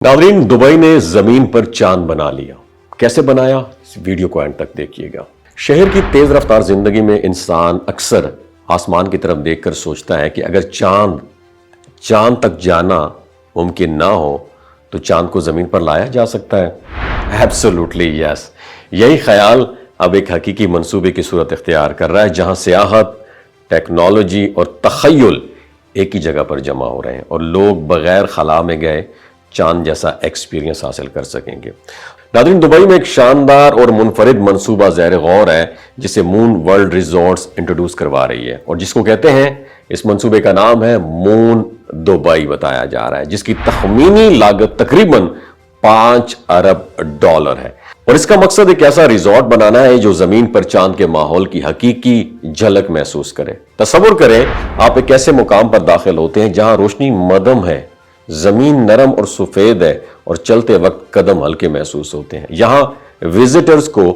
नाज़रीन, दुबई ने जमीन पर चांद बना लिया। कैसे बनाया, इस वीडियो को एंड तक देखिएगा। शहर की तेज रफ्तार जिंदगी में इंसान अक्सर आसमान की तरफ देखकर सोचता है कि अगर चांद तक जाना मुमकिन ना हो तो चांद को जमीन पर लाया जा सकता है। Absolutely yes. यही ख्याल अब एक हकीकी मंसूबे की सूरत इख्तियार कर रहा है, जहां सियाहत, टेक्नोलॉजी और तखय्युल एक ही जगह पर जमा हो रहे हैं और लोग बगैर खला में गए चांद जैसा एक्सपीरियंस हासिल कर सकेंगे। नाज़रीन, दुबई में एक शानदार और मुनफरिद मंसूबा ज़ैर गौर है जिसे मून वर्ल्ड रिजॉर्ट्स इंट्रोड्यूस करवा रही है और जिसको कहते हैं, इस मंसूबे का नाम है मून दुबई बताया जा रहा है, जिसकी तखमीनी लागत तकरीबन $5 अरब है। और इसका मकसद एक ऐसा रिजॉर्ट बनाना है जो जमीन पर चांद के माहौल की हकीकी झलक महसूस करे। तसव्वुर करें, आप एक ऐसे मुकाम पर दाखिल होते हैं जहां रोशनी मदम है, जमीन नरम और सफेद है और चलते वक्त कदम हल्के महसूस होते हैं। यहां विजिटर्स को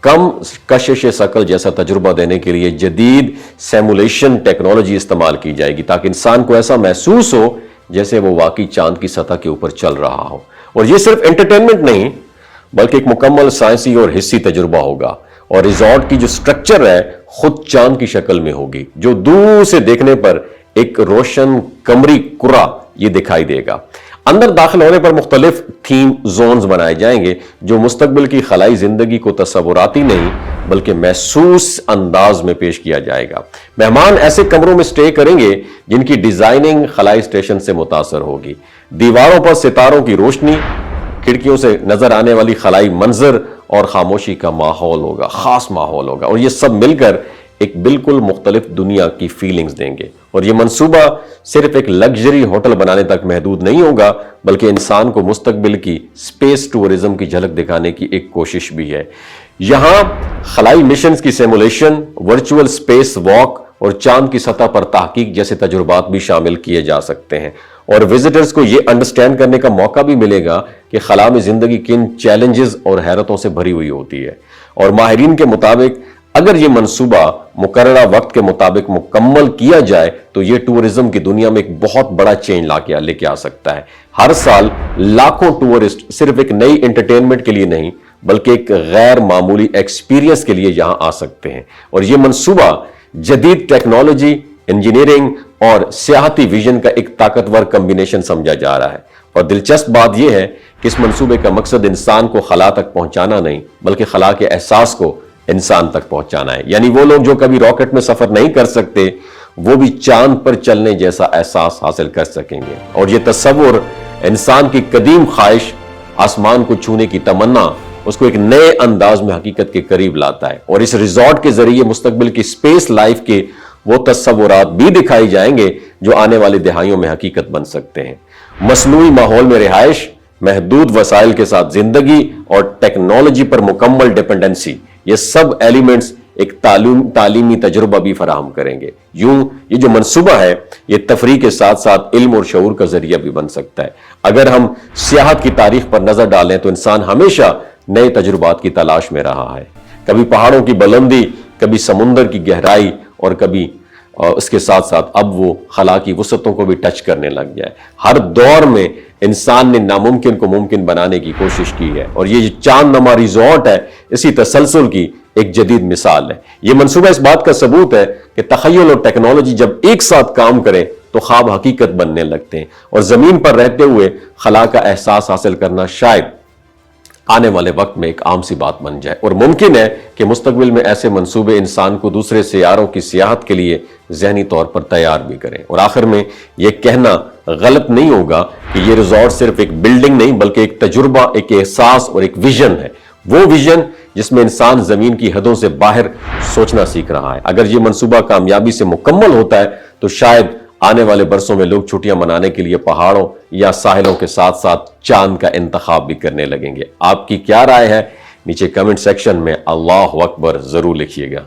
कम कशिश शकल जैसा तजुर्बा देने के लिए जदीद सिमुलेशन टेक्नोलॉजी इस्तेमाल की जाएगी, ताकि इंसान को ऐसा महसूस हो जैसे वो वाकई चांद की सतह के ऊपर चल रहा हो। और ये सिर्फ एंटरटेनमेंट नहीं, बल्कि एक मुकम्मल साइंसी और हिस्सी तजुर्बा होगा। और रिजॉर्ट की जो स्ट्रक्चर है खुद चांद की शक्ल में होगी, जो दूर से देखने पर एक रोशन कमरी कुरा ये दिखाई देगा। अंदर दाखिल होने पर मुख्तलिफ थीम जोन्स बनाए जाएंगे जो मुस्तकबिल की खलाई जिंदगी को तस्वुराती नहीं बल्कि महसूस अंदाज में पेश किया जाएगा। मेहमान ऐसे कमरों में स्टे करेंगे जिनकी डिजाइनिंग खलाई स्टेशन से मुतासर होगी। दीवारों पर सितारों की रोशनी, खिड़कियों से नजर आने वाली खलाई मंजर और खामोशी का माहौल होगा, खास माहौल होगा। और ये सब मिलकर एक बिल्कुल मुख्तलिफ दुनिया की फीलिंग्स देंगे। और ये मंसूबा सिर्फ एक लग्जरी होटल बनाने तक महदूद नहीं होगा, बल्कि इंसान को मुस्तकबिल की स्पेस टूरिज्म की झलक दिखाने की एक कोशिश भी है। यहां खलाई मिशंस की सिमुलेशन, वर्चुअल स्पेस वॉक और चांद की सतह पर तहकीक जैसे तजुर्बात भी शामिल किए जा सकते हैं। और विजिटर्स को यह अंडरस्टैंड करने का मौका भी मिलेगा कि खला में जिंदगी किन चैलेंजेस और हैरतों से भरी हुई होती है। और माहिरीन के मुताबिक अगर ये मंसूबा मुकर्ररा वक्त के मुताबिक मुकम्मल किया जाए तो ये टूरिज्म की दुनिया में एक बहुत बड़ा चेंज लेके आ सकता है। हर साल लाखों टूरिस्ट सिर्फ एक नई एंटरटेनमेंट के लिए नहीं बल्कि एक गैर मामूली एक्सपीरियंस के लिए यहां आ सकते हैं। और ये मंसूबा जदीद टेक्नोलॉजी, इंजीनियरिंग और सियाहती विजन का एक ताकतवर कॉम्बिनेशन समझा जा रहा है। और दिलचस्प बात यह है कि इस मंसूबे का मकसद इंसान को खला तक पहुंचाना नहीं बल्कि खला के एहसास को इंसान तक पहुंचाना है। यानी वो लोग जो कभी रॉकेट में सफर नहीं कर सकते वो भी चांद पर चलने जैसा एहसास हासिल कर सकेंगे। और ये तस्वुर इंसान की कदीम ख्वाहिश, आसमान को छूने की तमन्ना, उसको एक नए अंदाज में हकीकत के करीब लाता है। और इस रिजॉर्ट के जरिए मुस्तकबिल की स्पेस लाइफ के वो तस्वुरात भी दिखाई जाएंगे जो आने वाली दिहाइयों में हकीकत बन सकते हैं। मसनूई माहौल में रिहाइश, महदूद वसाइल के साथ जिंदगी और टेक्नोलॉजी पर मुकम्मल डिपेंडेंसी, ये सब एलिमेंट्स एक तालीमी तजुर्बा भी फराहम करेंगे। यूं ये जो मंसूबा है ये तफरीह के साथ साथ इल्म और शऊर का जरिया भी बन सकता है। अगर हम सियाहत की तारीख पर नजर डालें तो इंसान हमेशा नए तजुर्बात की तलाश में रहा है। कभी पहाड़ों की बुलंदी, कभी समुंदर की गहराई और कभी उसके साथ साथ अब वो खला की वसतों को भी टच करने लग गया है। हर दौर में इंसान ने नामुमकिन को मुमकिन बनाने की कोशिश की है और ये चांद नमा रिजॉर्ट है इसी तसलसल की एक जदीद मिसाल है। ये मंसूबा इस बात का सबूत है कि तखय्युल और टेक्नोलॉजी जब एक साथ काम करें तो ख्वाब हकीकत बनने लगते हैं और जमीन पर रहते हुए खला का एहसास हासिल करना शायद आने वाले वक्त में एक आम सी बात बन जाए। और मुमकिन है कि मुस्तकबिल में ऐसे मंसूबे इंसान को दूसरे सियारों की सियाहत के लिए ज़हनी तौर पर तैयार भी करें। और आखिर में यह कहना गलत नहीं होगा कि यह रिजॉर्ट सिर्फ एक बिल्डिंग नहीं बल्कि एक तजुर्बा, एक एहसास और एक विजन है। वो विजन जिसमें इंसान जमीन की हदों से बाहर सोचना सीख रहा है। अगर यह मंसूबा कामयाबी से मुकम्मल होता है तो शायद आने वाले बरसों में लोग छुट्टियां मनाने के लिए पहाड़ों या साहिलों के साथ साथ चांद का इंतखाब भी करने लगेंगे। आपकी क्या राय है नीचे कमेंट सेक्शन में अल्लाहु अकबर जरूर लिखिएगा।